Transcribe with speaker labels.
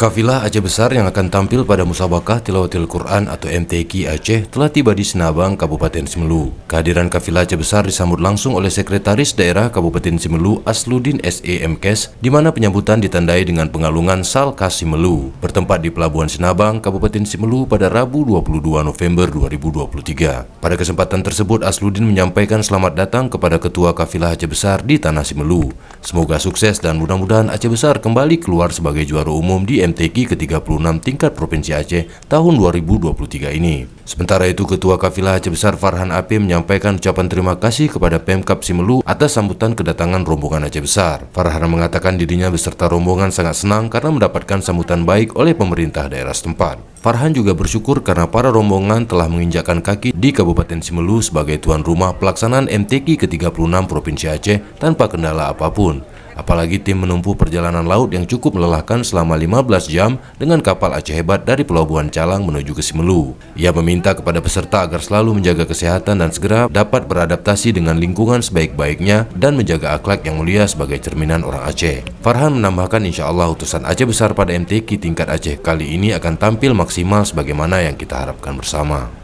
Speaker 1: Kafilah Aceh Besar yang akan tampil pada Musabaqah Tilawatil Quran atau MTQ Aceh telah tiba di Sinabang, Kabupaten Simelu. Kehadiran Kafilah Aceh Besar disambut langsung oleh Sekretaris Daerah Kabupaten Simelu Asludin SEMKes, di mana penyambutan ditandai dengan pengalungan Salkas Simelu, bertempat di Pelabuhan Sinabang, Kabupaten Simelu pada Rabu 22 November 2023. Pada kesempatan tersebut, Asludin menyampaikan selamat datang kepada Ketua Kafilah Aceh Besar di Tanah Simelu. Semoga sukses dan mudah-mudahan Aceh Besar kembali keluar sebagai juara umum di MTQ ke-36 tingkat Provinsi Aceh tahun 2023 ini. Sementara itu, Ketua Kafilah Aceh Besar Farhan AP menyampaikan ucapan terima kasih kepada Pemkab Simelu atas sambutan kedatangan rombongan Aceh Besar. Farhan mengatakan dirinya beserta rombongan sangat senang karena mendapatkan sambutan baik oleh pemerintah daerah setempat. Farhan juga bersyukur karena para rombongan telah menginjakkan kaki di Kabupaten Simelu sebagai tuan rumah pelaksanaan MTQ ke-36 Provinsi Aceh tanpa kendala apapun. Apalagi tim menempuh perjalanan laut yang cukup melelahkan selama 15 jam dengan kapal Aceh Hebat dari Pelabuhan Calang menuju ke Simelu. Ia meminta kepada peserta agar selalu menjaga kesehatan dan segera dapat beradaptasi dengan lingkungan sebaik-baiknya dan menjaga akhlak yang mulia sebagai cerminan orang Aceh. Farhan menambahkan insya Allah utusan Aceh Besar pada MTQ tingkat Aceh kali ini akan tampil maksimal sebagaimana yang kita harapkan bersama.